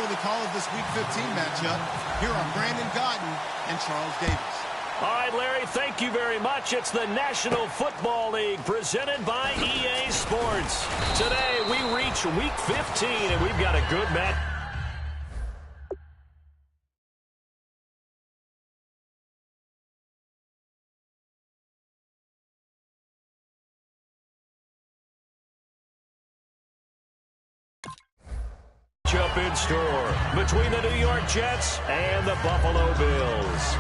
for the call of this Week 15 matchup. Here are Brandon Godden and Charles Davis. All right, Larry, thank you very much. It's the National Football League presented by EA Sports. Today, we reach Week 15, and we've got a good match. Up in store between the New York Jets and the Buffalo Bills.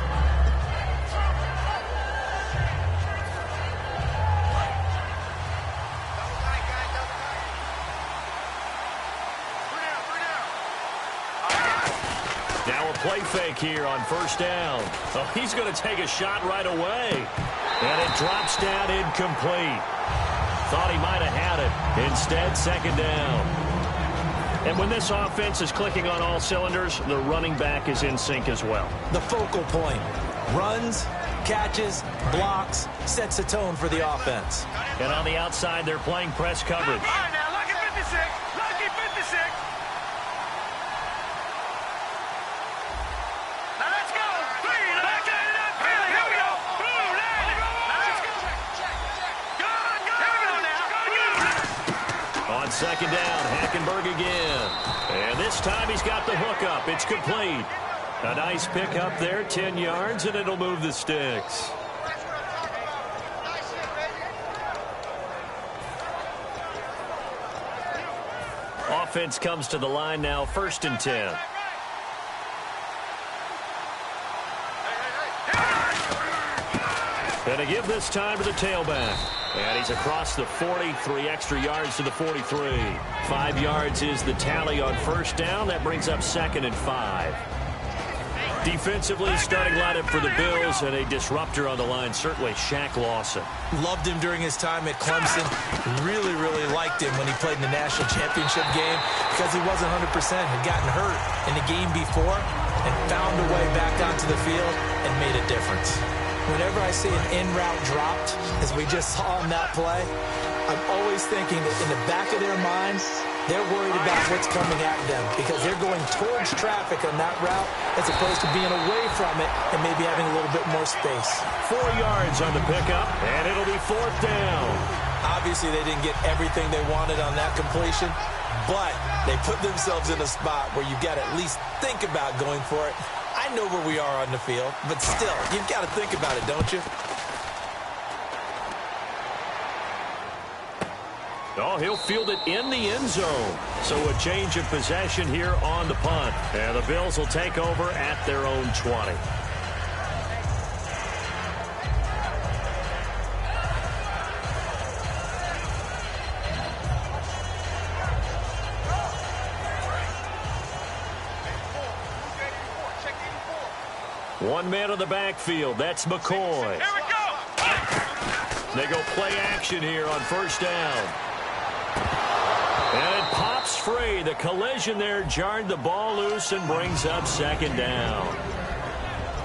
Now a play fake here on first down. Oh, he's going to take a shot right away. And it drops down incomplete. Thought he might have had it. Instead, second down. And when this offense is clicking on all cylinders, the running back is in sync as well. The focal point. Runs, catches, blocks, sets the tone for the offense. And on the outside, they're playing press coverage. All right, now, lucky 56. Lucky 56. Now, let's go. Three, let's get it up. Here we go. Boom, now let's go. Good, here we go now. On second down, Hackenberg again. And this time he's got the hook up. It's complete. A nice pick up there, 10 yards, and it'll move the sticks. Offense comes to the line now, 1st and 10. And to give this time to the tailback. And he's across the 40, 3 extra yards to the 43. 5 yards is the tally on first down. That brings up 2nd and 5. Defensively, starting lineup for the Bills, and a disruptor on the line, certainly Shaq Lawson. Loved him during his time at Clemson. Really, really liked him when he played in the national championship game because he wasn't 100%, had gotten hurt in the game before and found a way back onto the field and made a difference. Whenever I see an in route dropped, as we just saw in that play, I'm always thinking that in the back of their minds, they're worried about what's coming at them because they're going towards traffic on that route as opposed to being away from it and maybe having a little bit more space. 4 yards on the pickup, and it'll be 4th down. Obviously, they didn't get everything they wanted on that completion, but they put themselves in a spot where you've got to at least think about going for it. I know where we are on the field, but still, you've got to think about it, don't you? Oh, he'll field it in the end zone. So a change of possession here on the punt. And the Bills will take over at their own 20. One man in the backfield. That's McCoy. Here we go. They go play action here on first down. And it pops free. The collision there jarred the ball loose and brings up 2nd down.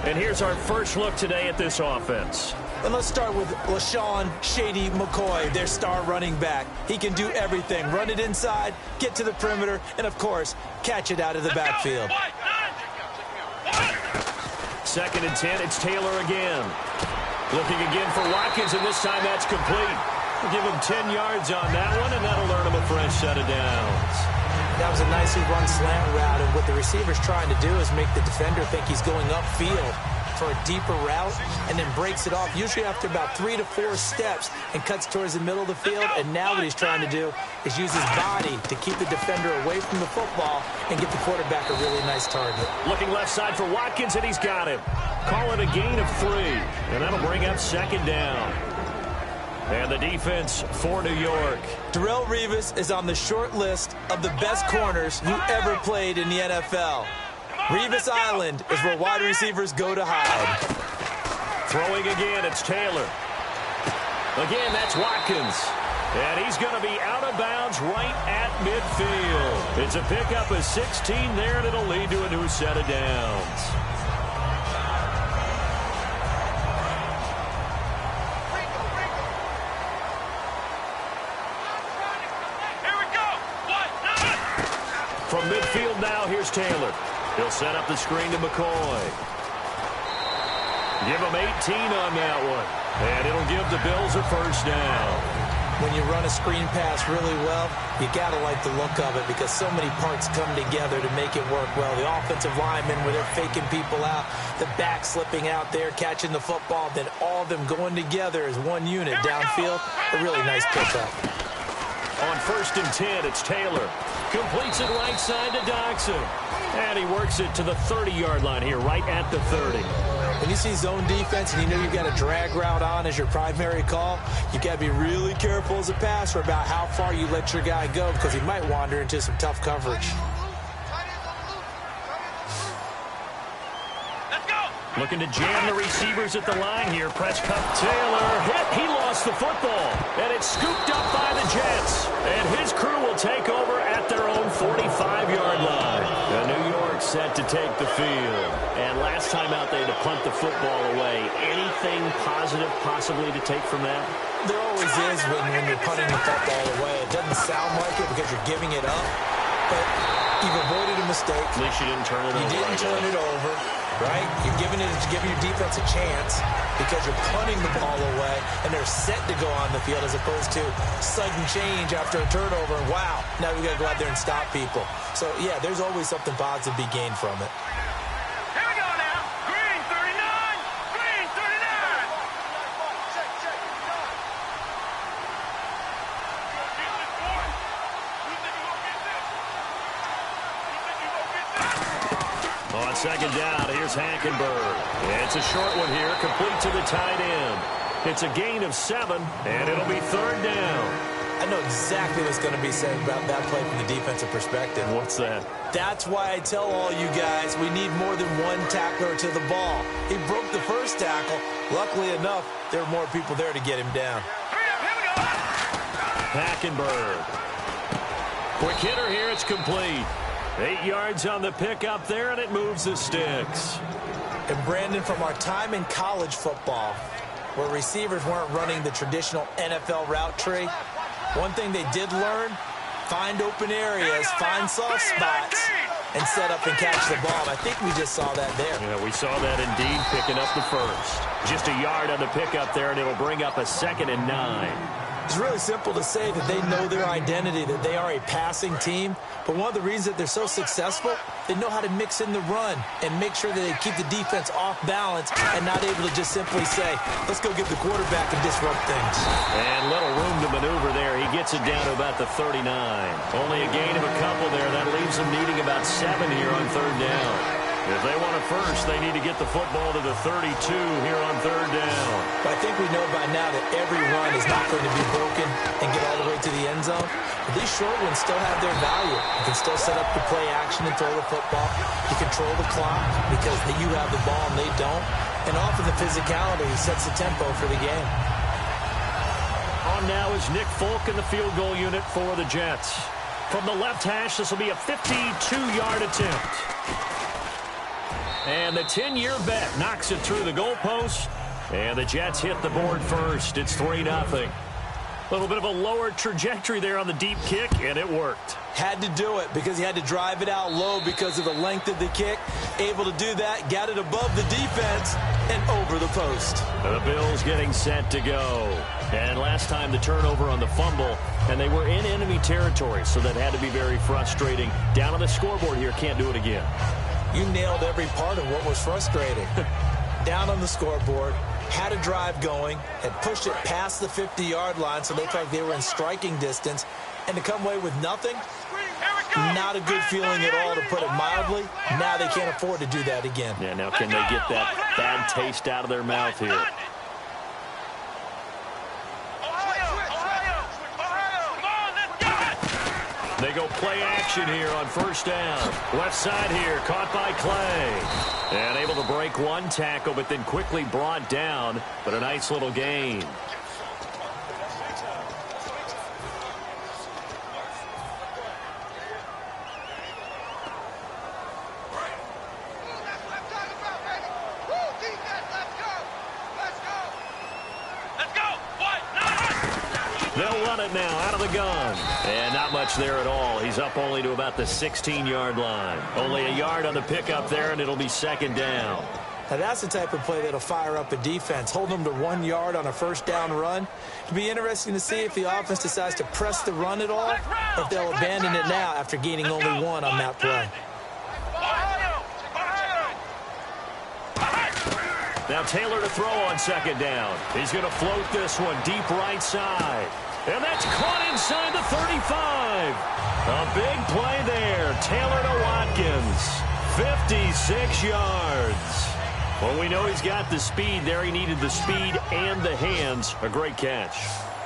And here's our first look today at this offense. And let's start with LaShawn Shady McCoy, their star running back. He can do everything. Run it inside, get to the perimeter, and, of course, catch it out of the backfield. 2nd and 10, it's Taylor again. Looking again for Watkins, and this time that's complete. We'll give him 10 yards on that one, and that'll earn him a fresh set of downs. That was a nicely run slant route, and what the receiver's trying to do is make the defender think he's going upfield for a deeper route and then breaks it off, usually after about 3 to 4 steps, and cuts towards the middle of the field. And now what he's trying to do is use his body to keep the defender away from the football and get the quarterback a really nice target. Looking left side for Watkins, and he's got him. Call it a gain of 3, and that'll bring up 2nd down. And the defense for New York. Darrelle Revis is on the short list of the best corners who ever played in the NFL. Revis Island is where wide receivers go to hide. Throwing again, it's Taylor. Again, that's Watkins. And he's going to be out of bounds right at midfield. It's a pickup of 16 there, and it'll lead to a new set of downs. From midfield now, here's Taylor. He'll set up the screen to McCoy. Give him 18 on that one. And it'll give the Bills a first down. When you run a screen pass really well, you got to like the look of it because so many parts come together to make it work well. The offensive linemen, where they're faking people out, the back slipping out there, catching the football, then all of them going together as one unit downfield. A really nice pickup. On 1st and 10, it's Taylor. Completes it right side to Doxson. And he works it to the 30-yard line here, right at the 30. When you see zone defense and you know you've got a drag route on as your primary call, you've got to be really careful as a passer about how far you let your guy go because he might wander into some tough coverage. Looking to jam the receivers at the line here. Press cup. Taylor hit. He lost the football. And it's scooped up by the Jets. And his crew will take over at their own 45-yard line. New York set to take the field. And last time out, they had to punt the football away. Anything positive possibly to take from that? There always is when you're punting the football away. It doesn't sound like it because you're giving it up. But you've avoided a mistake. At least you didn't turn it over. You didn't turn it over. Right? You're giving your defense a chance because you're punting the ball away, and they're set to go on the field as opposed to sudden change after a turnover. And wow, now we got to go out there and stop people. So, yeah, there's always something positive to be gained from it. Here we go now. Green 39. Green 39. On 2nd down, here's Hackenberg. It's a short one here, complete to the tight end. It's a gain of 7, and it'll be 3rd down. I know exactly what's going to be said about that play from the defensive perspective. What's that? That's why I tell all you guys we need more than one tackler to the ball. He broke the first tackle. Luckily enough, there were more people there to get him down. Hackenberg. Quick hitter here, it's complete. 8 yards on the pickup there, and it moves the sticks. And Brandon, from our time in college football, where receivers weren't running the traditional NFL route tree, one thing they did learn, find open areas, find soft spots, and set up and catch the ball. And I think we just saw that there. Yeah, we saw that indeed, picking up the first. Just a yard on the pickup there, and it'll bring up a 2nd and 9. It's really simple to say that they know their identity, that they are a passing team. But one of the reasons that they're so successful, they know how to mix in the run and make sure that they keep the defense off balance and not able to just simply say, let's go get the quarterback and disrupt things. And little room to maneuver there. He gets it down to about the 39. Only a gain of a couple there. That leaves them needing about 7 here on 3rd down. If they want a first, they need to get the football to the 32 here on 3rd down. But I think we know by now that every run is not going to be broken and get all the way to the end zone. But these short ones still have their value. You can still set up the play action and throw the football. You control the clock because you have the ball and they don't. And often the physicality sets the tempo for the game. On now is Nick Folk in the field goal unit for the Jets. From the left hash, this will be a 52-yard attempt. And the 10-year bet knocks it through the goalpost. And the Jets hit the board first. It's 3-0. A little bit of a lower trajectory there on the deep kick, and it worked. Had to do it because he had to drive it out low because of the length of the kick. Able to do that, got it above the defense, and over the post. The Bills getting set to go. And last time the turnover on the fumble, and they were in enemy territory, so that had to be very frustrating. Down on the scoreboard here, can't do it again. You nailed every part of what was frustrating. Down on the scoreboard, had a drive going, had pushed it past the 50-yard line so they felt like they were in striking distance, and to come away with nothing, not a good feeling at all, to put it mildly. Now they can't afford to do that again. Yeah, now can they get that bad taste out of their mouth here? They go play action here on 1st down. Left side here, caught by Clay. And able to break one tackle, but then quickly brought down. But a nice little gain. They'll run it now out of the gun. And not much there at all. He's up only to about the 16-yard line. Only a yard on the pickup there, and it'll be second down. Now that's the type of play that'll fire up a defense. Hold them to 1 yard on a first down run. It'll be interesting to see if the offense decides to press the run at all, or if they'll abandon it now after gaining only 1 on that play. Now Taylor to throw on second down. He's going to float this one deep right side. And that's caught inside the 35. A big play there. Taylor to Watkins. 56 yards. Well, we know he's got the speed there. He needed the speed and the hands. A great catch.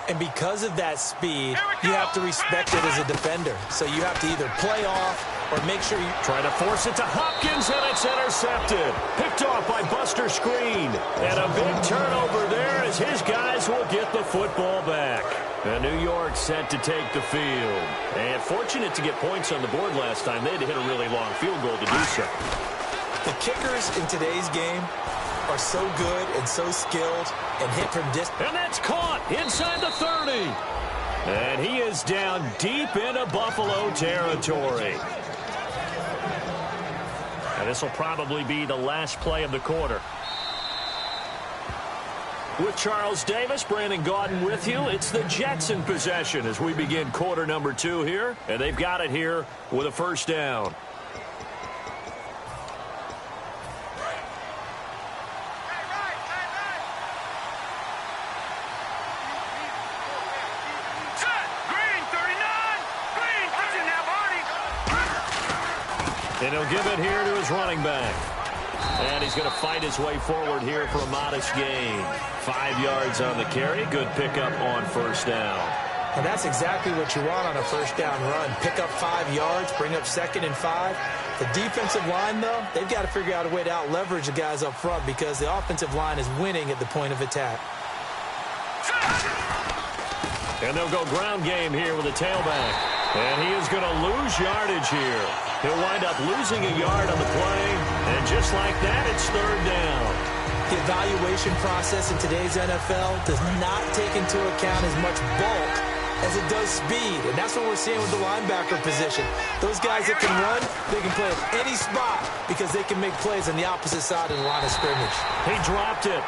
And because of that speed, you have to respect it as a defender. So you have to either play off or make sure you try to force it to Hopkins, and it's intercepted. Picked off by Buster Screen. And a big turnover there as his guys will get the football back. And New York set to take the field. And fortunate to get points on the board last time. They had to hit a really long field goal to do so. The kickers in today's game are so good and so skilled and hit from distance. And that's caught inside the 30. And he is down deep into Buffalo territory. And this will probably be the last play of the quarter. With Charles Davis, Brandon Gaudin with you. It's the Jets in possession as we begin quarter number 2 here. And they've got it here with a first down. And he'll give it here to his running back. And he's going to fight his way forward here for a modest gain. 5 yards on the carry. Good pickup on first down. And that's exactly what you want on a first down run. Pick up 5 yards, bring up 2nd and 5. The defensive line, though, they've got to figure out a way to out-leverage the guys up front because the offensive line is winning at the point of attack. And they'll go ground game here with a tailback. And he is going to lose yardage here. He'll wind up losing a yard on the play. And just like that, it's third down. The evaluation process in today's NFL does not take into account as much bulk as it does speed. And that's what we're seeing with the linebacker position. Those guys that can run, they can play at any spot because they can make plays on the opposite side of the line of scrimmage. He dropped it.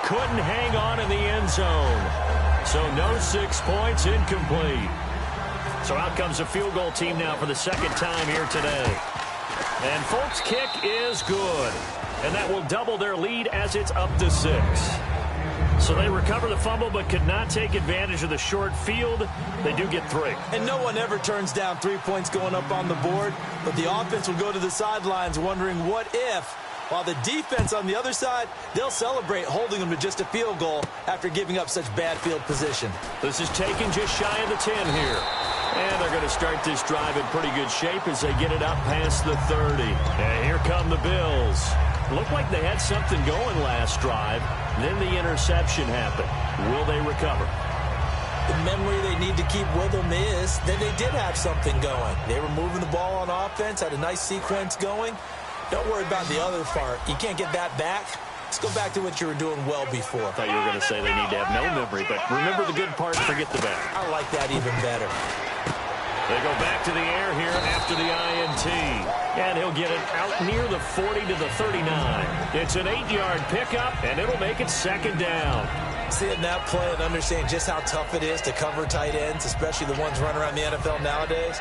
Couldn't hang on in the end zone. So no 6 points, incomplete. So out comes a field goal team now for the second time here today. And Folk's kick is good. And that will double their lead as it's up to 6. So they recover the fumble but could not take advantage of the short field. They do get 3. And no one ever turns down 3 points going up on the board. But the offense will go to the sidelines wondering what if. While the defense on the other side, they'll celebrate holding them to just a field goal after giving up such bad field position. This is taken just shy of the 10 here. And they're going to start this drive in pretty good shape as they get it up past the 30. And here come the Bills. Looked like they had something going last drive. Then the interception happened. Will they recover? The memory they need to keep with them is that they did have something going. They were moving the ball on offense, had a nice sequence going. Don't worry about the other part. You can't get that back. Let's go back to what you were doing well before. I thought you were going to say they need to have no memory, but remember the good part, forget the bad. I like that even better. They go back to the air here after the INT. And he'll get it out near the 40 to the 39. It's an 8-yard pickup, and it'll make it second down. Seeing that play and understanding just how tough it is to cover tight ends, especially the ones running around the NFL nowadays,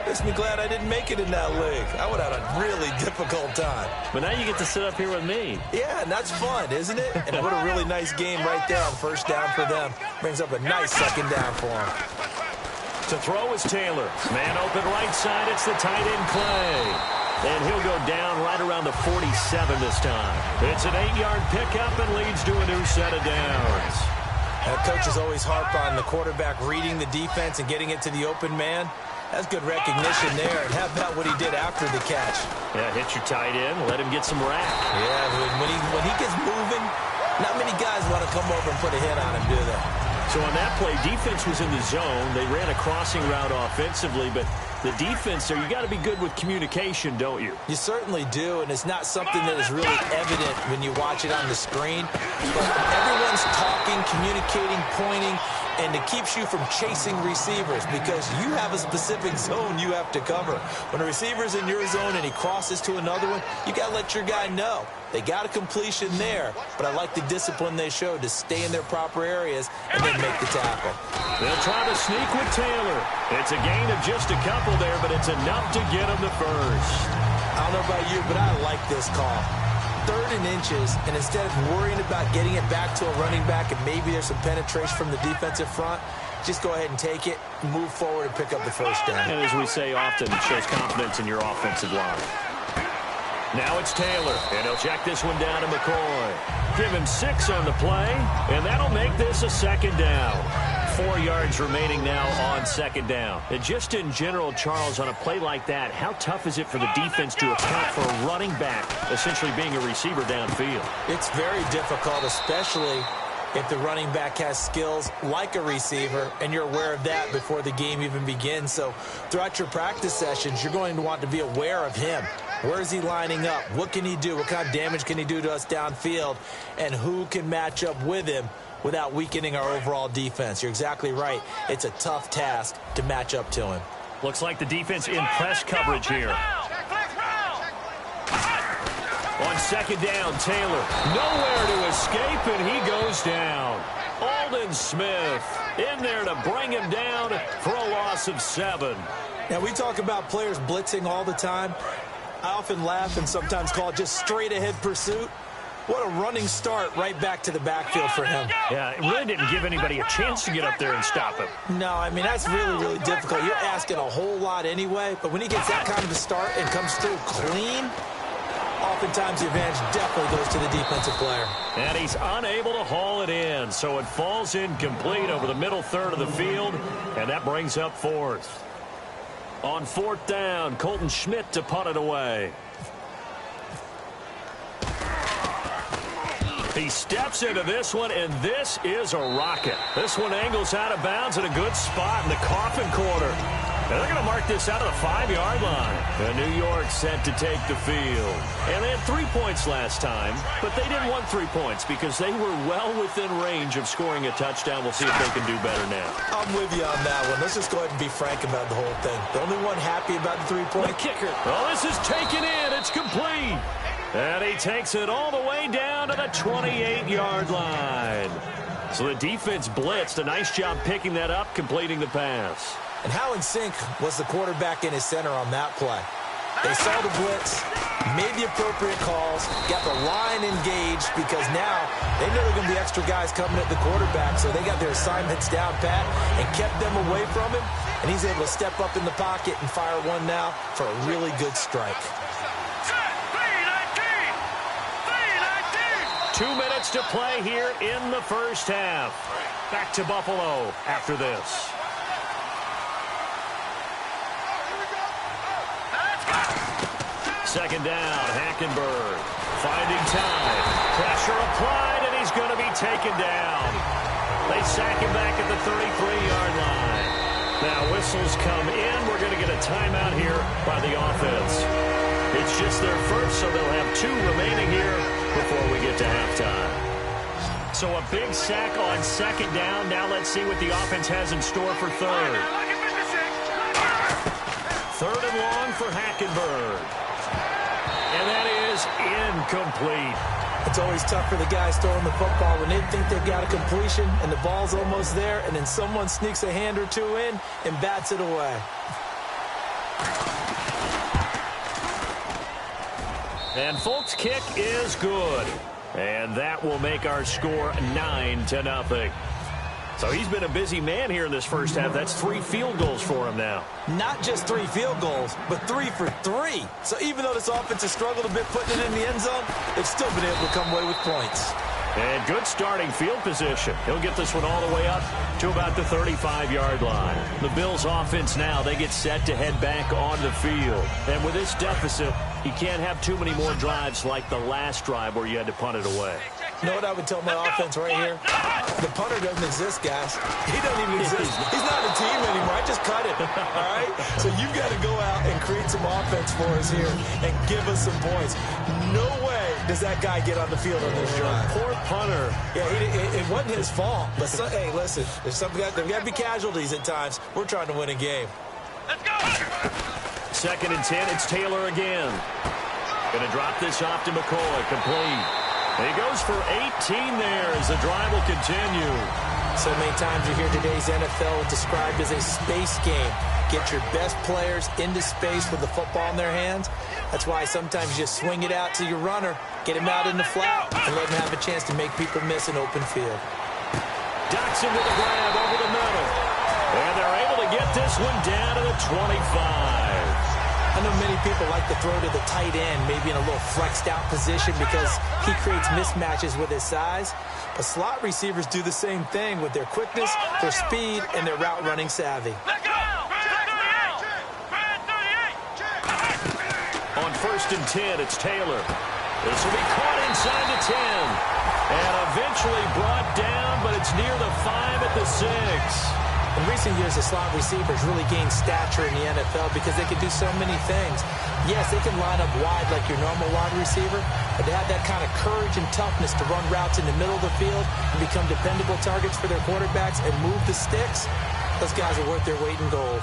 makes me glad I didn't make it in that league. I would have had a really difficult time. But now you get to sit up here with me. Yeah, and that's fun, isn't it? And what a really nice game right there on first down for them. Brings up a nice second down for them. To throw is Taylor. Man open right side. It's the tight end Clay. And he'll go down right around the 47 this time. It's an 8-yard pickup and leads to a new set of downs. That coach is always harp on the quarterback reading the defense and getting it to the open man. That's good recognition there. And how about what he did after the catch? Yeah, hit your tight end. Let him get some rack. Yeah, when he gets moving, not many guys want to come over and put a hit on him, do they? So on that play, defense was in the zone. They ran a crossing route offensively, but The defense there, you got to be good with communication, don't you? You certainly do, and it's not something that is really evident when you watch it on the screen. But everyone's talking, communicating, pointing, and it keeps you from chasing receivers because you have a specific zone you have to cover. When a receiver's in your zone and he crosses to another one, you got to let your guy know. They got a completion there, but I like the discipline they showed to stay in their proper areas and then make the tackle. They'll try to sneak with Taylor. It's a gain of just a couple there, but it's enough to get him the first. I don't know about you, but I like this call. 3rd and inches, and instead of worrying about getting it back to a running back and maybe there's some penetration from the defensive front, just go ahead and take it, move forward, and pick up the first down. And as we say often, it shows confidence in your offensive line. Now it's Taylor, and he'll check this one down to McCoy. Give him 6 on the play, and that'll make this a 2nd down. 4 yards remaining now on 2nd down. And just in general, Charles, on a play like that, how tough is it for the defense to account for a running back essentially being a receiver downfield? It's very difficult, especially if the running back has skills like a receiver, and you're aware of that before the game even begins. So throughout your practice sessions, you're going to want to be aware of him. Where is he lining up? What can he do? What kind of damage can he do to us downfield? And who can match up with him without weakening our overall defense? You're exactly right. It's a tough task to match up to him. Looks like the defense in press coverage here. On 2nd down, Taylor. Nowhere to escape, and he goes down. Aldon Smith in there to bring him down for a loss of 7. Now, we talk about players blitzing all the time. I often laugh and sometimes call it just straight-ahead pursuit. What a running start right back to the backfield for him. Yeah, it really didn't give anybody a chance to get up there and stop him. No, I mean, that's really, really difficult. You're asking a whole lot anyway, but when he gets that kind of a start and comes through clean, oftentimes the advantage definitely goes to the defensive player. And he's unable to haul it in, so it falls incomplete over the middle third of the field, and that brings up 4th. On 4th down, Colton Schmidt to punt it away. He steps into this one, and this is a rocket. This one angles out of bounds in a good spot in the coffin corner. And they're going to mark this out of the 5-yard line. And New York set to take the field. And they had 3 points last time, but they didn't want 3 points because they were well within range of scoring a touchdown. We'll see if they can do better now. I'm with you on that one. Let's just go ahead and be frank about the whole thing. The only one happy about the 3-point kicker. Oh, this is taken in. It's complete. And he takes it all the way down to the 28-yard line. So the defense blitzed. A nice job picking that up, completing the pass. And how in sync was the quarterback in his center on that play? They saw the blitz, made the appropriate calls, got the line engaged because now they know there are going to be extra guys coming at the quarterback, so they got their assignments down pat and kept them away from him, and he's able to step up in the pocket and fire one now for a really good strike. 2 minutes to play here in the first half. Back to Buffalo after this. Second down, Hackenberg finding time. Pressure applied, and he's going to be taken down. They sack him back at the 33-yard line. Now whistles come in. We're going to get a timeout here by the offense. It's just their first, so they'll have 2 remaining here before we get to halftime. So a big sack on second down. Now let's see what the offense has in store for third. 3rd and long for Hackenberg. And that is incomplete. It's always tough for the guys throwing the football when they think they've got a completion and the ball's almost there, and then someone sneaks a hand or 2 in and bats it away. And Folk's kick is good. And that will make our score 9-0. So he's been a busy man here in this first half. That's 3 field goals for him now. Not just 3 field goals, but 3 for 3. So even though this offense has struggled a bit putting it in the end zone, they've still been able to come away with points. And good starting field position. He'll get this one all the way up to about the 35-yard line. The Bills offense now, they get set to head back on the field. And with this deficit, you can't have too many more drives like the last drive where you had to punt it away. You know what I would tell my offense right here? The punter doesn't exist, guys. He doesn't even exist. He's not a team anymore. I just cut it, all right? So you've got to go out and create some offense for us here and give us some points. No way does that guy get on the field on this drive. Poor punter. Yeah, it wasn't his fault. But hey, listen, there's got to be casualties at times. We're trying to win a game. Let's go! 2nd and 10, it's Taylor again. Going to drop this off to McCoy, complete. He goes for 18 there as the drive will continue. So many times you hear today's NFL described as a space game. Get your best players into space with the football in their hands. That's why sometimes you just swing it out to your runner, get him out in the flat, and let him have a chance to make people miss an open field. Dotson with a grab over the middle. And they're able to get this one down to the 25. I know many people like to throw to the tight end, maybe in a little flexed out position because he creates mismatches with his size. But slot receivers do the same thing with their quickness, their speed, and their route running savvy. On 1st and 10, it's Taylor. This will be caught inside the 10. And eventually brought down, but it's near the 5 at the 6. In recent years, the slot receivers really gained stature in the NFL because they can do so many things. Yes, they can line up wide like your normal wide receiver, but they have that kind of courage and toughness to run routes in the middle of the field and become dependable targets for their quarterbacks and move the sticks. Those guys are worth their weight in gold.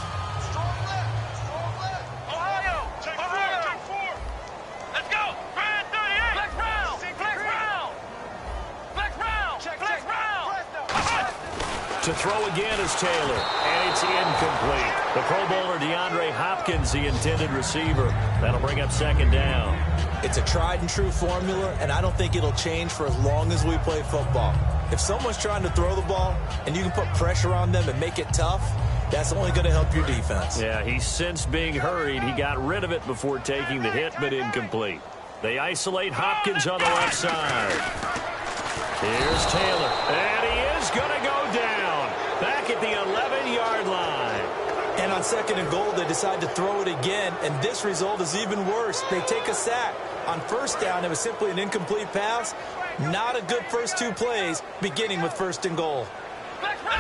To throw again is Taylor, and it's incomplete. The Pro Bowler DeAndre Hopkins, the intended receiver. That'll bring up 2nd down. It's a tried-and-true formula, and I don't think it'll change for as long as we play football. If someone's trying to throw the ball, and you can put pressure on them and make it tough, that's only going to help your defense. Yeah, he sensed being hurried. He got rid of it before taking the hit, but incomplete. They isolate Hopkins on the left side. Here's Taylor, and he is going to go down. Back at the 11-yard line. And on 2nd and goal, they decide to throw it again, and this result is even worse. They take a sack. On 1st down, it was simply an incomplete pass. Not a good first 2 plays, beginning with 1st and goal. Let's go!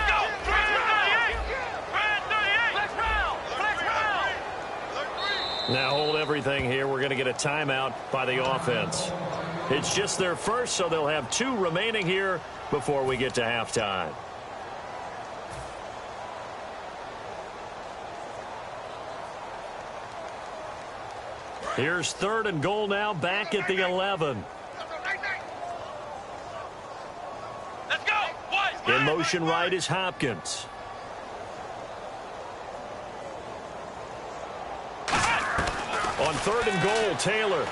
Now hold everything here. We're going to get a timeout by the offense. It's just their first, so they'll have 2 remaining here before we get to halftime. Here's 3rd and goal now, back at the 11. Let's go! In motion right is Hopkins. On 3rd and goal, Taylor.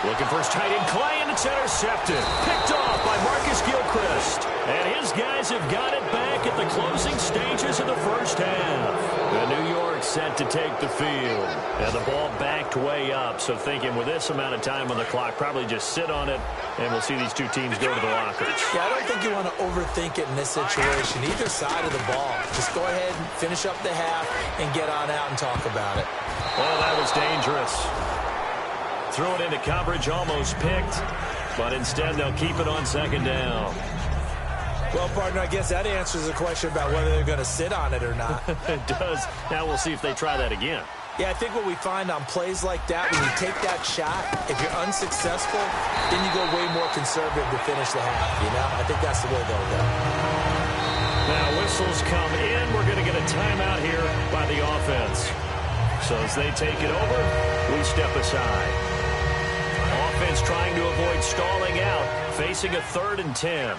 Looking for his tight end, Clay, and it's intercepted. Picked off by Marcus Gilchrist. And his guys have got it back at the closing stages of the first half. The New York set to take the field. And the ball backed way up. So thinking with this amount of time on the clock, probably just sit on it, and we'll see these 2 teams go to the lockers. Yeah, I don't think you want to overthink it in this situation. Either side of the ball. Just go ahead and finish up the half and get on out and talk about it. Oh, that was dangerous. Threw it into coverage, almost picked. But instead, they'll keep it on 2nd down. Well, partner, I guess that answers the question about whether they're going to sit on it or not. It does. Now we'll see if they try that again. Yeah, I think what we find on plays like that, when you take that shot, if you're unsuccessful, then you go way more conservative to finish the half, you know? I think that's the way they'll go. Now whistles come in. We're going to get a timeout here by the offense. So as they take it over, we step aside. Offense trying to avoid stalling out, facing a 3rd and 10.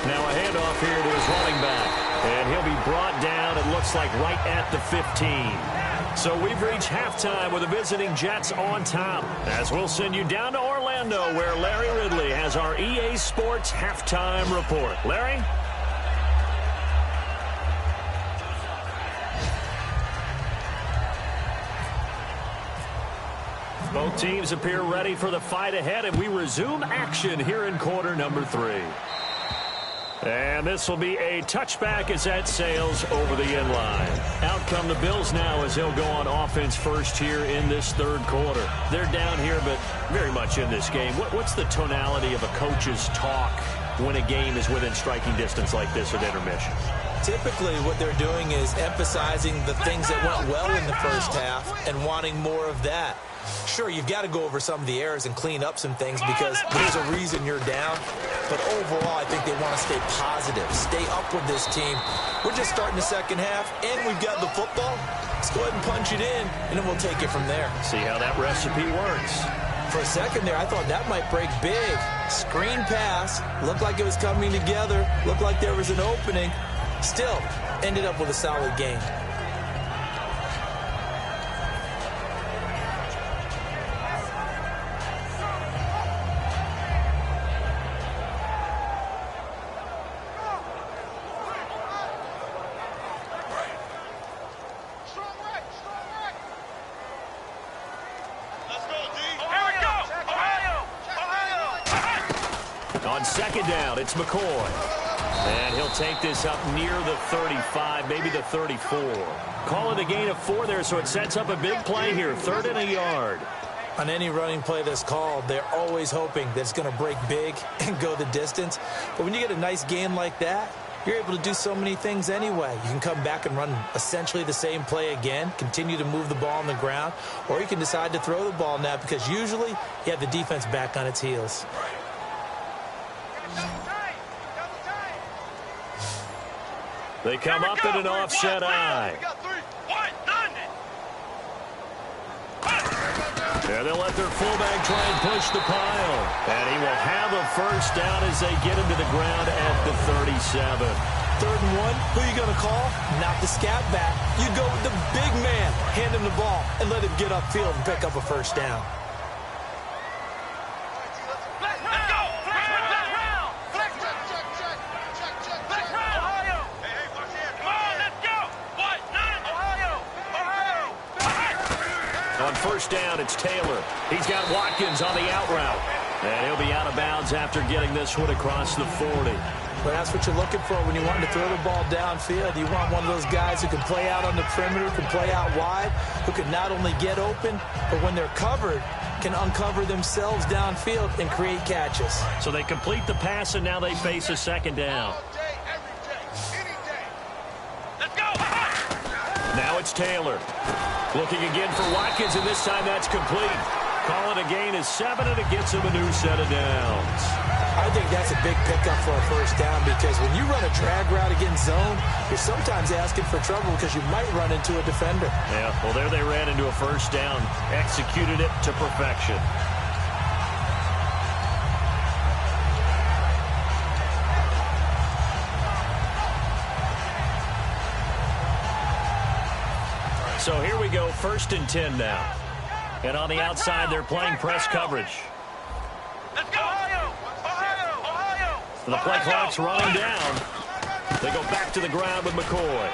Now a handoff here to his running back. And he'll be brought down, it looks like, right at the 15. So we've reached halftime with the visiting Jets on top. As we'll send you down to Orlando, where Larry Ridley has our EA Sports halftime report. Larry? Both teams appear ready for the fight ahead, and we resume action here in quarter number 3. And this will be a touchback as that sails over the end line. Out come the Bills now as they'll go on offense first here in this third quarter. They're down here, but very much in this game. What's the tonality of a coach's talk when a game is within striking distance like this at intermission? Typically, what they're doing is emphasizing the things that went well in the first half and wanting more of that. Sure, you've got to go over some of the errors and clean up some things because there's a reason you're down. But overall, I think they want to stay positive, stay up with this team. We're just starting the second half, and we've got the football. Let's go ahead and punch it in, and then we'll take it from there. See how that recipe works. For a second there, I thought that might break big. Screen pass, looked like it was coming together, looked like there was an opening. Still, ended up with a solid game. On second down, it's McCoy. And he'll take this up near the 35, maybe the 34. Call it a gain of 4 there, so it sets up a big play here, 3rd and a yard. On any running play that's called, they're always hoping that it's going to break big and go the distance. But when you get a nice game like that, you're able to do so many things anyway. You can come back and run essentially the same play again, continue to move the ball on the ground, or you can decide to throw the ball now because usually you have the defense back on its heels. They come up in an offset eye. Yeah, they'll let their fullback try and push the pile. And he will have a first down as they get him to the ground at the 37. 3rd and 1, who are you going to call? Not the scat back. You go with the big man. Hand him the ball and let him get upfield and pick up a first down. On first down, it's Taylor. He's got Watkins on the out route. And he'll be out of bounds after getting this one across the 40. But that's what you're looking for when you want to throw the ball downfield. You want one of those guys who can play out on the perimeter, can play out wide, who can not only get open, but when they're covered, can uncover themselves downfield and create catches. So they complete the pass, and now they face a second down. Let's go! Now it's Taylor. Looking again for Watkins, and this time that's complete. Call it a gain of 7, and it gets him a new set of downs. I think that's a big pickup for a first down because when you run a drag route against zone, you're sometimes asking for trouble because you might run into a defender. Yeah, well, there they ran into a first down, executed it to perfection. So here we go, 1st and 10 now. And on the outside, they're playing press coverage. Let's go! Ohio! The play clock's running down. They go back to the ground with McCoy.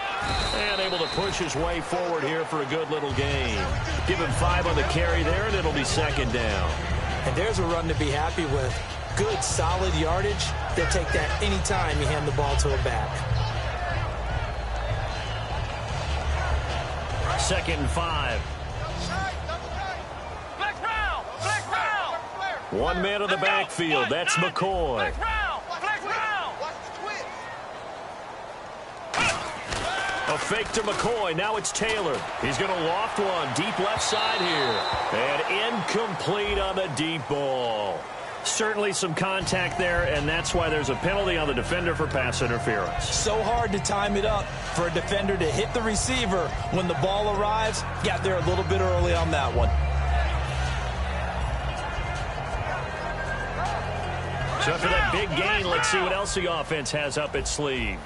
And able to push his way forward here for a good little gain. Give him 5 on the carry there, and it'll be second down. And there's a run to be happy with. Good, solid yardage. They'll take that anytime you hand the ball to a back. 2nd and 5. Flex round! 1 man in the backfield. That's McCoy. A fake to McCoy. Now it's Taylor. He's going to loft one. Deep left side here. And incomplete on the deep ball. Certainly some contact there, and that's why there's a penalty on the defender for pass interference. So hard to time it up for a defender to hit the receiver when the ball arrives. Got there a little bit early on that one. So after that big gain, let's see what else the offense has up its sleeve.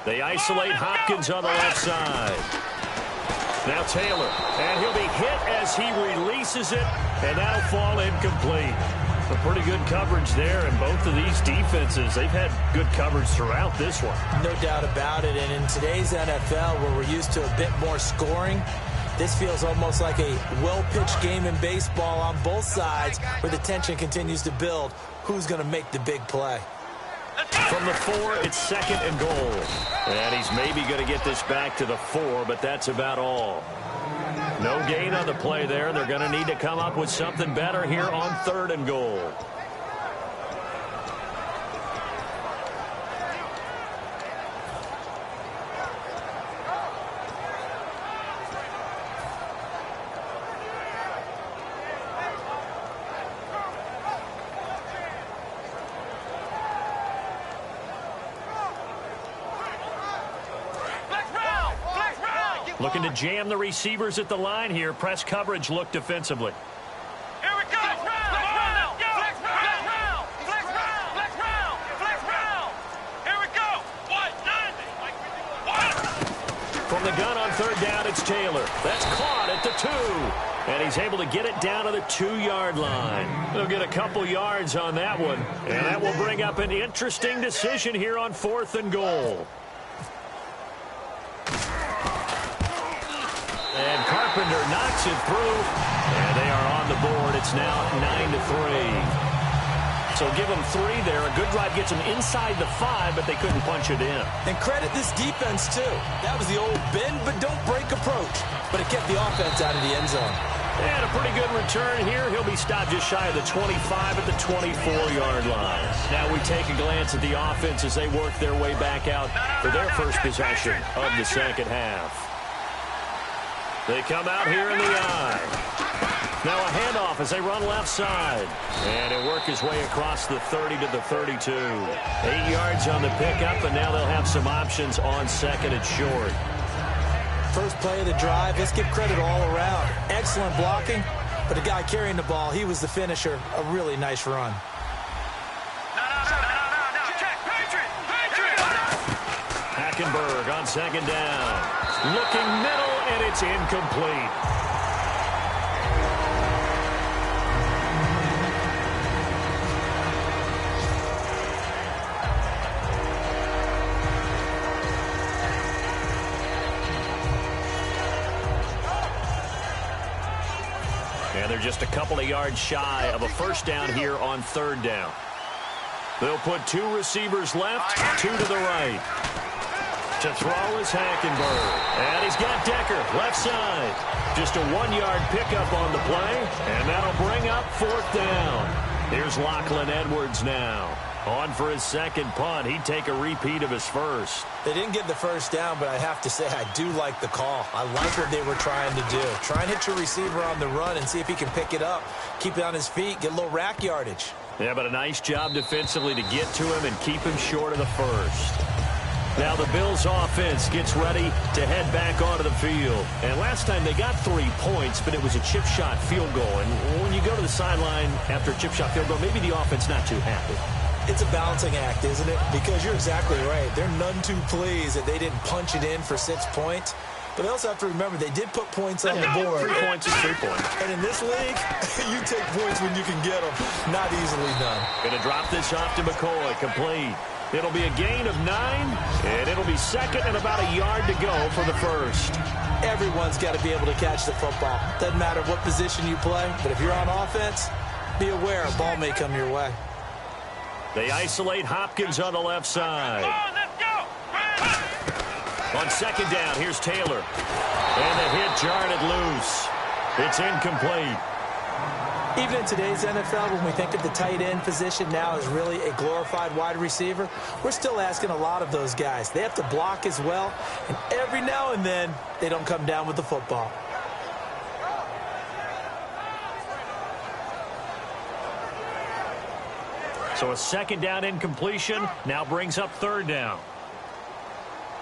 They isolate Hopkins on the left side. Now Taylor, and he'll be hit as he releases it, and that'll fall incomplete. A pretty good coverage there, and both of these defenses, they've had good coverage throughout this one. No doubt about it, and in today's NFL, where we're used to a bit more scoring, this feels almost like a well-pitched game in baseball on both sides, where the tension continues to build. who's going to make the big play. From the 4, it's 2nd and goal. And he's maybe going to get this back to the 4, but that's about all. No gain on the play there. They're going to need to come up with something better here on 3rd and goal. Looking to jam the receivers at the line here. Press coverage look defensively. Here we go. Flex round. Flex round. Flex round. Flex round. Flex round. Here we go. 190. From the gun on 3rd down, it's Taylor. That's caught at the 2. And he's able to get it down to the 2-yard line. They'll get a couple yards on that one. And that will bring up an interesting decision here on 4th and goal. And Carpenter knocks it through, and they are on the board. It's now 9-3. So give them 3 there. A good drive gets them inside the 5, but they couldn't punch it in. And credit this defense, too. That was the old bend but don't break approach, but it kept the offense out of the end zone. And a pretty good return here. He'll be stopped just shy of the 25 at the 24-yard line. Now we take a glance at the offense as they work their way back out for their first possession of the second half. They come out here in the I. Now a handoff as they run left side. And he'll work his way across the 30 to the 32. 8 yards on the pickup, and now they'll have some options on 2nd and short. First play of the drive, let's give credit all around. Excellent blocking, but the guy carrying the ball, he was the finisher. A really nice run. Hackenberg on 2nd down. Looking middle, and it's incomplete. And they're just a couple of yards shy of a first down here on 3rd down. They'll put 2 receivers left, 2 to the right. To throw is Hackenberg. And he's got Decker, left side. Just a 1-yard pickup on the play, and that'll bring up 4th down. Here's Lachlan Edwards now. On for his 2nd punt. He'd take a repeat of his first. They didn't get the first down, but I have to say I do like the call. I like what they were trying to do. Try and hit your receiver on the run and see if he can pick it up. Keep it on his feet, get a little rack yardage. Yeah, but a nice job defensively to get to him and keep him short of the first. Now the Bills offense gets ready to head back onto the field. And last time they got 3 points, but it was a chip shot field goal. And when you go to the sideline after a chip shot field goal, maybe the offense not too happy. It's a balancing act, isn't it? Because you're exactly right. They're none too pleased that they didn't punch it in for 6 points. But they also have to remember they did put points on the board. 3 points is 3 points. And in this league, you take points when you can get them. Not easily done. Going to drop this off to McCoy, complete. It'll be a gain of 9, and it'll be 2nd and about a yard to go for the first. Everyone's got to be able to catch the football. Doesn't matter what position you play, but if you're on offense, be aware a ball may come your way. They isolate Hopkins on the left side. On 2nd down, here's Taylor. And the hit jarred it loose. It's incomplete. Even in today's NFL, when we think of the tight end position now as really a glorified wide receiver, we're still asking a lot of those guys. They have to block as well, and every now and then, they don't come down with the football. So a 2nd down incompletion now brings up 3rd down.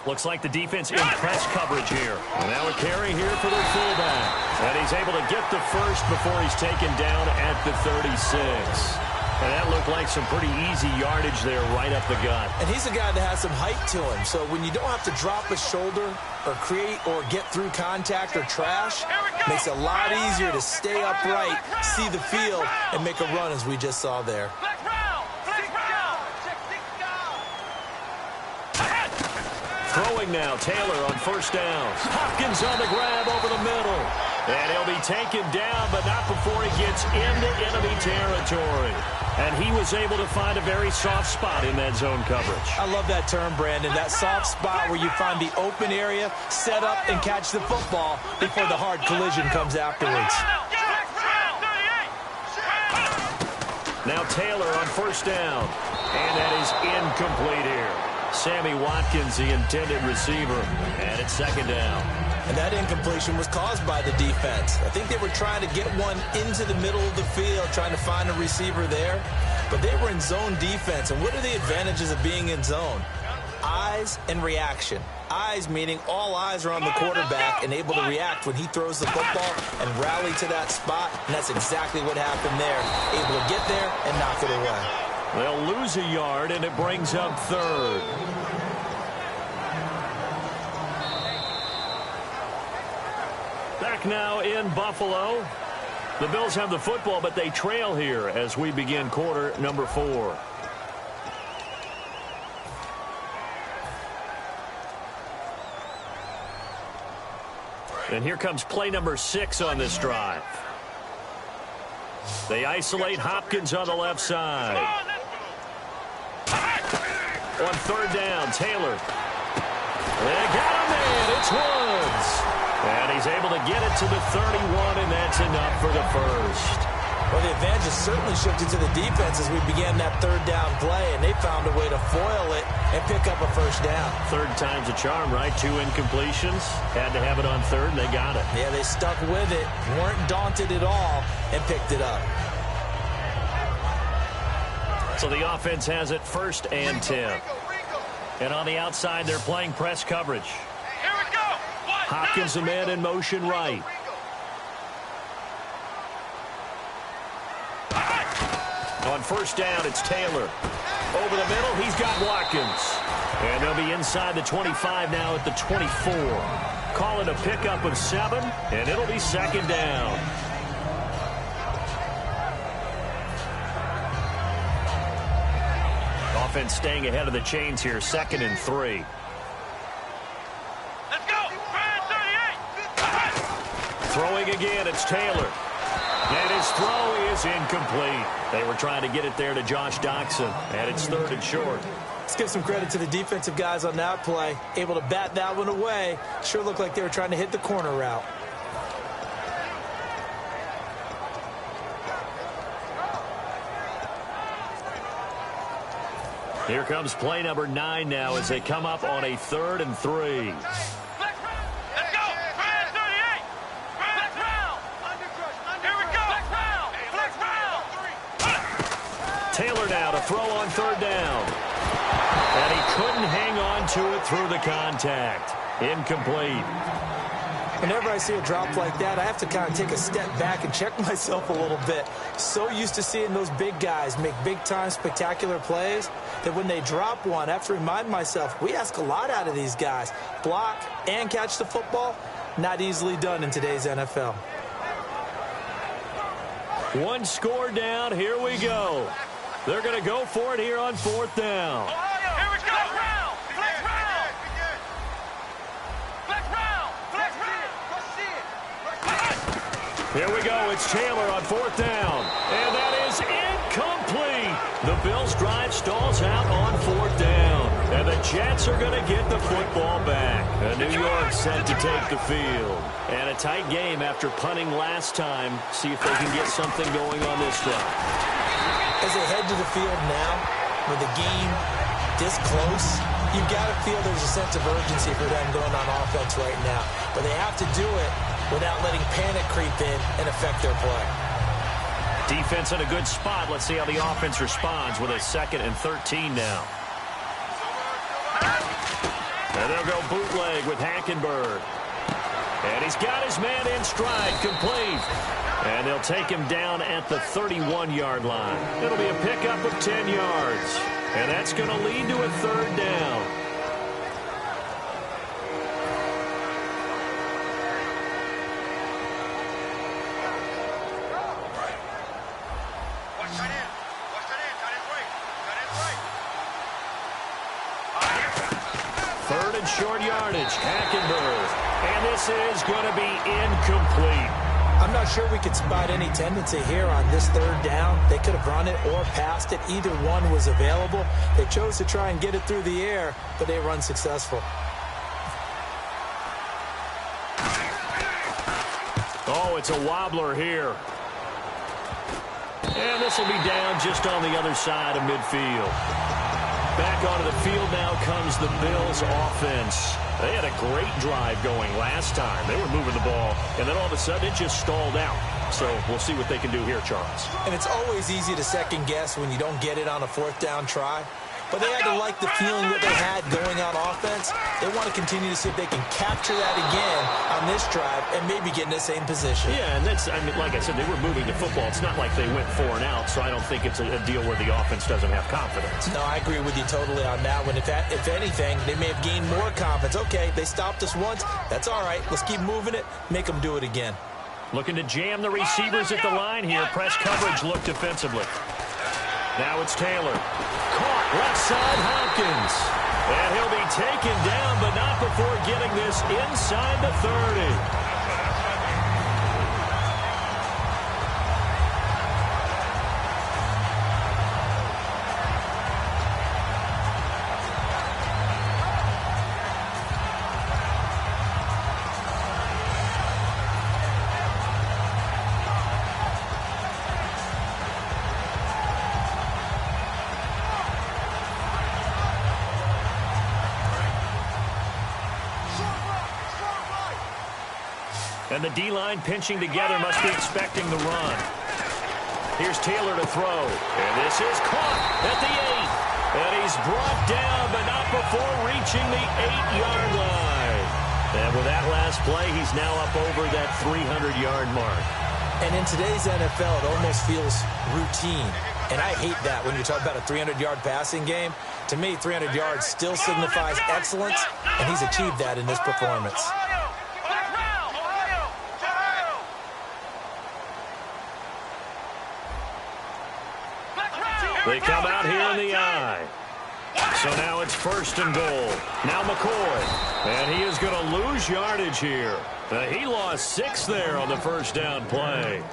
Looks like the defense in press coverage here. And now a carry here for their fullback. And he's able to get the first before he's taken down at the 36. And that looked like some pretty easy yardage there right up the gut. And he's a guy that has some height to him. So when you don't have to drop a shoulder or create or get through contact or trash, makes it a lot easier to stay upright, see the field, and make a run as we just saw there. Throwing now, Taylor on 1st down. Hopkins on the grab over the middle. And he'll be taken down, but not before he gets into enemy territory. And he was able to find a very soft spot in that zone coverage. I love that term, Brandon. That soft spot where you find the open area, set up, and catch the football before the hard collision comes afterwards. Now Taylor on first down. And that is incomplete here. Sammy Watkins, the intended receiver. And it's second down. And that incompletion was caused by the defense. I think they were trying to get one into the middle of the field, trying to find a receiver there. But they were in zone defense. And what are the advantages of being in zone? Eyes and reaction. Eyes meaning all eyes are on the quarterback and able to react when he throws the football and rally to that spot. And that's exactly what happened there. Able to get there and knock it away. They'll lose a yard, and it brings up third. Back now in Buffalo. The Bills have the football, but they trail here as we begin quarter number 4. And here comes play number 6 on this drive. They isolate Hopkins on the left side. On third down, Taylor. They got him in. It's Woods. And he's able to get it to the 31, and that's enough for the first. Well, the advantage has certainly shifted to the defense as we began that third down play, and they found a way to foil it and pick up a first down. Third time's a charm, right? 2 incompletions. Had to have it on third, and they got it. Yeah, they stuck with it, weren't daunted at all, and picked it up. So the offense has it first and 10. And on the outside, they're playing press coverage. Here we go. Hopkins, the man in motion right. On first down, it's Taylor. Over the middle, he's got Watkins. And they'll be inside the 25 now at the 24. Call it a pickup of 7, and it'll be second down. Offense staying ahead of the chains here, 2nd and 3. Let's go. Brand 38. Throwing again, it's Taylor. And his throw is incomplete. They were trying to get it there to Josh Doxson, and it's 3rd and short. Let's give some credit to the defensive guys on that play. Able to bat that one away. Sure looked like they were trying to hit the corner route. Here comes play number 9 now as they come up on a 3rd and 3. Let's go. Brand 38. Flex round. Here we go. Flex round. Taylor now to throw on 3rd down. And he couldn't hang on to it through the contact. Incomplete. Whenever I see a drop like that, I have to kind of take a step back and check myself a little bit. So used to seeing those big guys make big-time spectacular plays that when they drop one, I have to remind myself, we ask a lot out of these guys. Block and catch the football, not easily done in today's NFL. One score down. Here we go. They're going to go for it here on 4th down. Here we go. Flex round. Flex round. Flex round. Here we go. It's Taylor on 4th down. And that is incomplete. The Bills' drive stalls out on 4th down. And the Jets are going to get the football back. And New York set to take the field. And a tight game after punting last time. See if they can get something going on this drive. As they head to the field now, with the game this close, you've got to feel there's a sense of urgency for them going on offense right now. But they have to do it without letting panic creep in and affect their play. Defense in a good spot. Let's see how the offense responds with a 2nd and 13 now. And they'll go bootleg with Hackenberg. And he's got his man in stride, complete. And they'll take him down at the 31-yard line. It'll be a pickup of 10 yards. And that's going to lead to a 3rd down. Third and short yardage. Hackenberg. And this is going to be incomplete. I'm not sure we could spot any tendency here on this third down. They could have run it or passed it. Either one was available. They chose to try and get it through the air, but they were unsuccessful. Oh, it's a wobbler here. And this will be down just on the other side of midfield. Back onto the field now comes the Bills offense. They had a great drive going last time. They were moving the ball, and then all of a sudden it just stalled out. So we'll see what they can do here, Charles. And it's always easy to second guess when you don't get it on a fourth down try. But they had to like the feeling that they had going on offense. They want to continue to see if they can capture that again on this drive and maybe get in the same position. Yeah, and that's, I mean, like I said, they were moving the football. It's not like they went 4 and out, so I don't think it's a deal where the offense doesn't have confidence. No, I agree with you totally on that one. If anything, they may have gained more confidence. Okay, they stopped us once. That's all right. Let's keep moving it. Make them do it again. Looking to jam the receivers at the line here. Press coverage look defensively. Now it's Taylor. Caught left side Hopkins. And he'll be taken down, but not before getting this inside the 30. And the D-line pinching together must be expecting the run. Here's Taylor to throw. And this is caught at the 8. And he's brought down, but not before reaching the 8-yard line. And with that last play, he's now up over that 300-yard mark. And in today's NFL, it almost feels routine. And I hate that when you talk about a 300-yard passing game. To me, 300 yards still signifies excellence, and he's achieved that in this performance. They come out here in the eye. So now it's 1st and goal. Now McCoy. And he is going to lose yardage here. He lost 6 there on the first down play.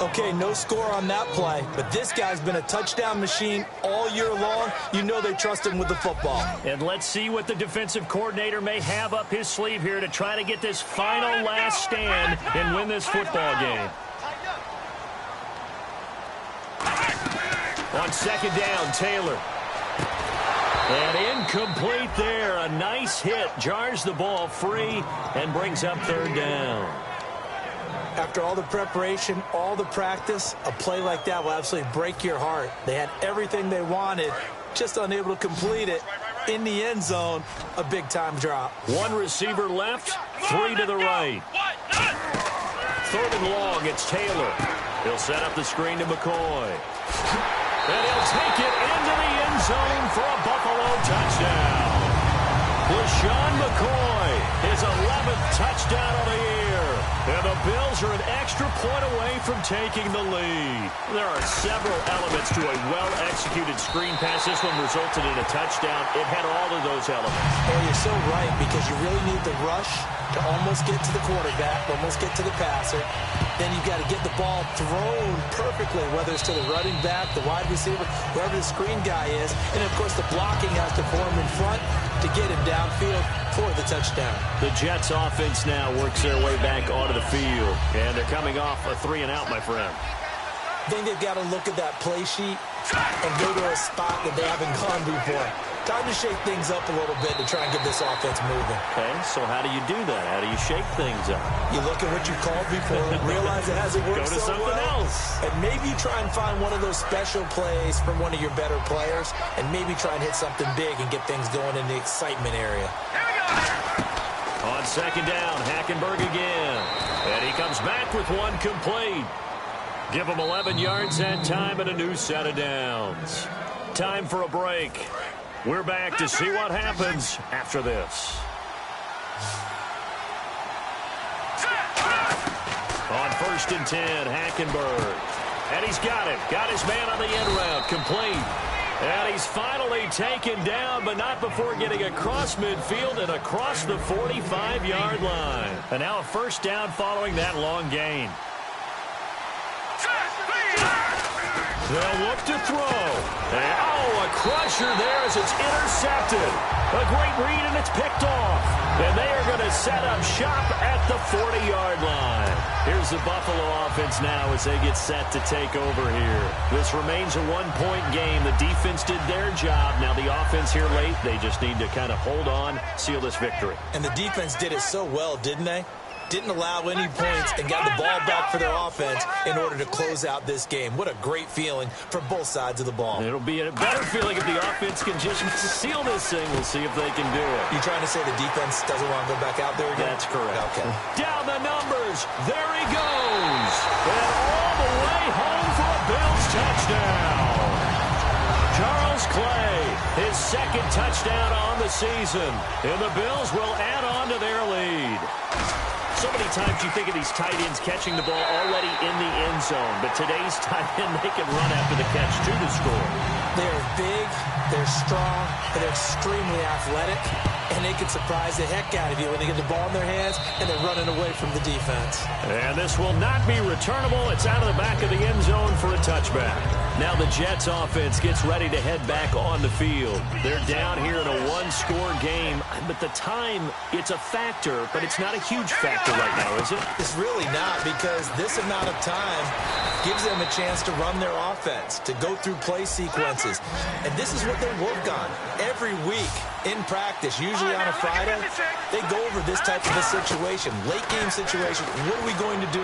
Okay, no score on that play, but this guy's been a touchdown machine all year long. You know they trust him with the football. And let's see what the defensive coordinator may have up his sleeve here to try to get this final last stand and win this football game. On 2nd down, Taylor. And incomplete there. A nice hit. Jars the ball free and brings up 3rd down. After all the preparation, all the practice, a play like that will absolutely break your heart. They had everything they wanted, just unable to complete it. In the end zone, a big-time drop. 1 receiver left, 3 to the right. 3rd and long, it's Taylor. He'll set up the screen to McCoy. And he'll take it into the end zone for a Buffalo touchdown. LaShawn McCoy, his 11th touchdown of the year. And the Bills are an extra point away from taking the lead. There are several elements to a well-executed screen pass. This one resulted in a touchdown. It had all of those elements. Oh, you're so right, because you really need the rush to almost get to the quarterback, almost get to the passer. Then you've got to get the ball thrown perfectly, whether it's to the running back, the wide receiver, whoever the screen guy is. And, of course, the blocking has to form in front to get him downfield for the touchdown. The Jets offense now works their way back onto the field. And they're coming off a 3-and-out, my friend. I think they've got to look at that play sheet and go to a spot that they haven't gone before. Time to shake things up a little bit to try and get this offense moving. Okay, so how do you do that? How do you shake things up? You look at what you called before, realize it hasn't worked Go to something else. and maybe try and find one of those special plays from one of your better players, and maybe try and hit something big and get things going in the excitement area. On 2nd down, Hackenberg again. And he comes back with 1 complete. Give him 11 yards that time and a new set of downs. Time for a break. We're back to see what happens after this. On 1st and 10, Hackenberg. And he's got it. Got his man on the end route. Complete. And he's finally taken down, but not before getting across midfield and across the 45-yard line. And now a first down following that long gain. They'll look to throw. And, a crusher there as it's intercepted. A great read, and it's picked off. And they are going to set up shop at the 40-yard line. Here's the Buffalo offense now as they get set to take over here. This remains a one-point game. The defense did their job. Now the offense here late, they just need to kind of hold on, seal this victory. And the defense did it so well, didn't they? Didn't allow any points and got the ball back for their offense in order to close out this game. What a great feeling for both sides of the ball. It'll be a better feeling if the offense can just seal this thing. We'll see if they can do it. You trying to say the defense doesn't want to go back out there again? That's correct. Okay. Down the numbers. There he goes. And all the way home for a Bills touchdown. Charles Clay, his second touchdown on the season. And the Bills will add on to their lead. So many times you think of these tight ends catching the ball already in the end zone, but today's tight end, they can run after the catch to the score. They're big, they're strong, and they're extremely athletic, and they can surprise the heck out of you when they get the ball in their hands and they're running away from the defense. And this will not be returnable. It's out of the back of the end zone for a touchback. Now the Jets offense gets ready to head back on the field. They're down here in a one-score game, but the time, it's a factor, but it's not a huge factor right now, is it? It's really not, because this amount of time gives them a chance to run their offense, to go through play sequences. And this is what they work on every week in practice, usually on a Friday. They go over this type of a situation, late game situation. What are we going to do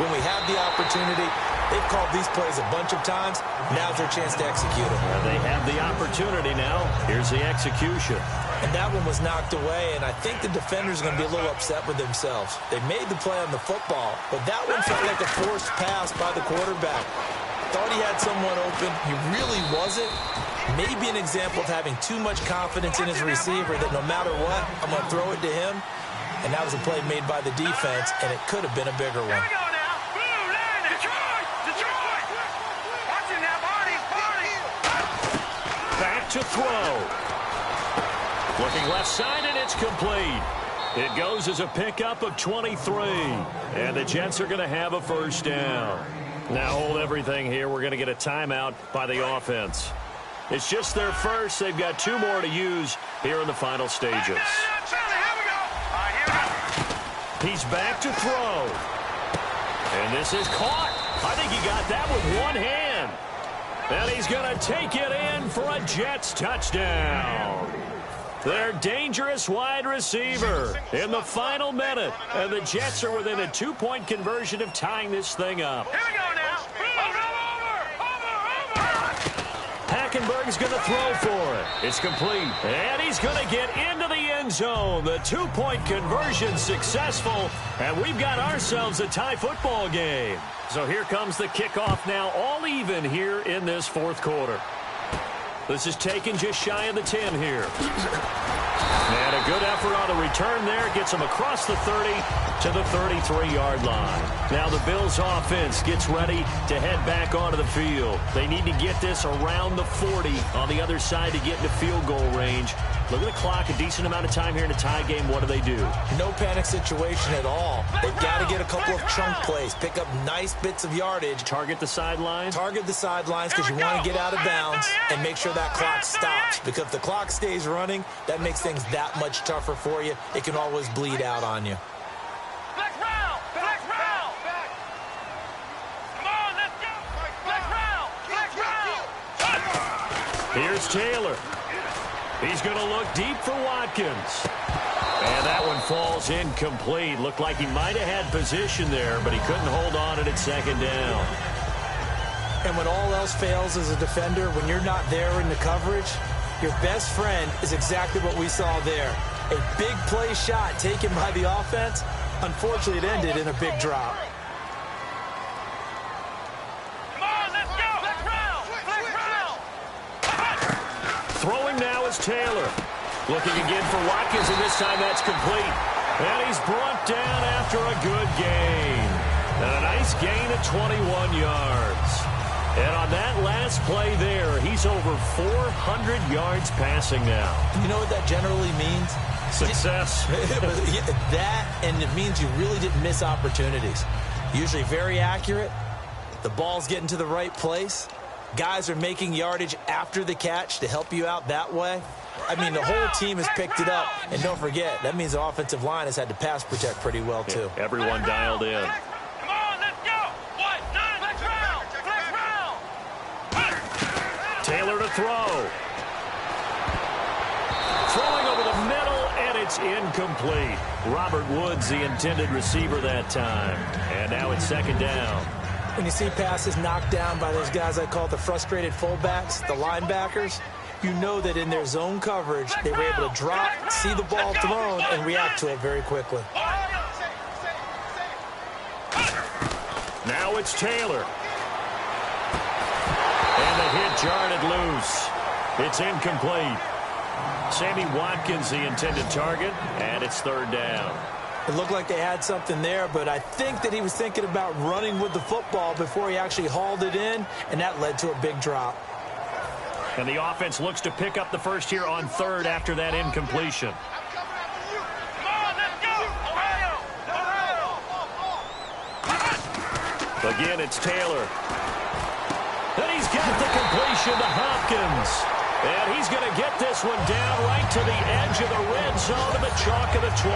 when we have the opportunity? They've called these plays a bunch of times. Now's their chance to execute them. They have the opportunity now. Here's the execution. And that one was knocked away, and I think the defenders are going to be a little upset with themselves. They made the play on the football, but that one felt like a forced pass by the quarterback. Thought he had someone open. He really wasn't. Maybe an example of having too much confidence in his receiver that no matter what, I'm going to throw it to him. And that was a play made by the defense, and it could have been a bigger one. Back to throw. Looking left side, and it's complete. It goes as a pickup of 23. And the Jets are going to have a first down. Now hold everything here. We're going to get a timeout by the offense. It's just their first. They've got two more to use here in the final stages. He's back to throw. And this is caught. I think he got that with one hand. And he's going to take it in for a Jets touchdown. Their dangerous wide receiver in the final minute. And the Jets are within a two-point conversion of tying this thing up. Here we go now. Hackenberg's going to throw for it. It's complete. And he's going to get into the end zone. The two-point conversion successful. And we've got ourselves a tie football game. So here comes the kickoff now, all even here in this fourth quarter. This is taken just shy of the 10 here. And a good effort on the return there. Gets him across the 30 to the 33-yard line. Now the Bills offense gets ready to head back onto the field. They need to get this around the 40 on the other side to get into field goal range. Look at the clock, a decent amount of time here in a tie game. What do? No panic situation at all. They've got to get a couple of chunk plays, pick up nice bits of yardage. Target the sidelines? Target the sidelines because you want to get out of bounds and make sure that clock stops. Because if the clock stays running, that makes things that much tougher for you. It can always bleed out on you. Flex round! Flex round! Come on, let's go! Flex round! Flex round! Here's Taylor. He's going to look deep for Watkins. And that one falls incomplete. Looked like he might have had position there, but he couldn't hold on at second down. And when all else fails as a defender, when you're not there in the coverage, your best friend is exactly what we saw there. A big play shot taken by the offense. Unfortunately, it ended in a big drop. Come on, let's go! Flex round! Flex round! Throwing now is Taylor. Looking again for Watkins, and this time that's complete. And he's brought down after a good gain. And a nice gain of 21 yards. And on that last play there, he's over 400 yards passing now. You know what that generally means? Success. That, and it means you really didn't miss opportunities. Usually very accurate. The ball's getting to the right place. Guys are making yardage after the catch to help you out that way. I mean, the whole team has picked it up. And don't forget, that means the offensive line has had to pass protect pretty well, too. Yeah, everyone dialed in. Come on, let's go. What? Flex round. Flex round. Taylor to throw. Throwing over the middle, and it's incomplete. Robert Woods, the intended receiver that time. And now it's second down. When you see passes knocked down by those guys I call the frustrated fullbacks, the linebackers, you know that in their zone coverage, they were able to drop, see the ball thrown, and react to it very quickly. Now it's Taylor. And the hit jarred loose. It's incomplete. Sammy Watkins, the intended target, and it's third down. It looked like they had something there, but I think that he was thinking about running with the football before he actually hauled it in, and that led to a big drop. And the offense looks to pick up the first here on third after that incompletion. Come on, let's go. Ohio. Again, it's Taylor. And he's got the completion to Hopkins. And he's going to get this one down right to the edge of the red zone of the chalk of the 20.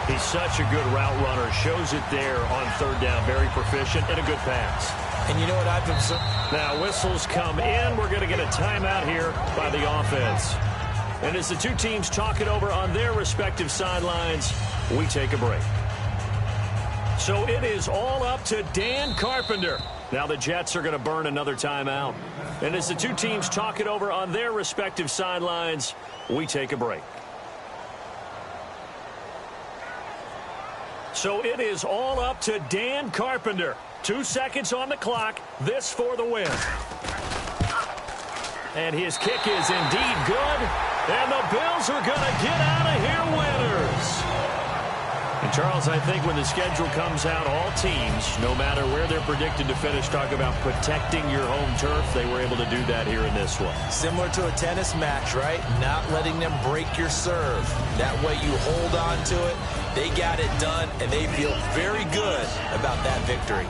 He's such a good route runner. Shows it there on third down. Very proficient and a good pass. And you know what I've observed? Now whistles come in. We're going to get a timeout here by the offense. And as the two teams talk it over on their respective sidelines, we take a break. So it is all up to Dan Carpenter. Now the Jets are going to burn another timeout. And as the two teams talk it over on their respective sidelines, we take a break. So it is all up to Dan Carpenter. 2 seconds on the clock. This for the win. And his kick is indeed good. And the Bills are going to get out of here winners. And, Charles, I think when the schedule comes out, all teams, no matter where they're predicted to finish, talk about protecting your home turf. They were able to do that here in this one. Similar to a tennis match, right? Not letting them break your serve. That way you hold on to it. They got it done, and they feel very good about that victory.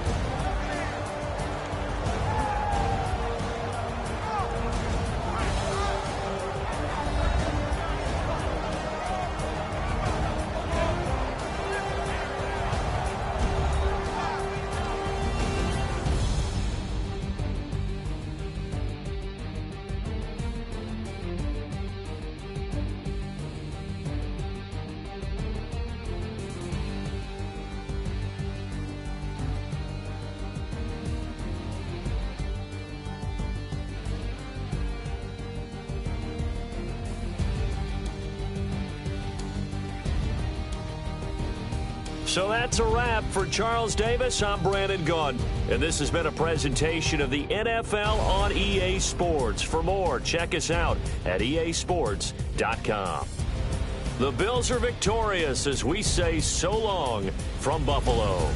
So that's a wrap for Charles Davis. I'm Brandon Gunn, and this has been a presentation of the NFL on EA Sports. For more, check us out at easports.com. The Bills are victorious as we say so long from Buffalo.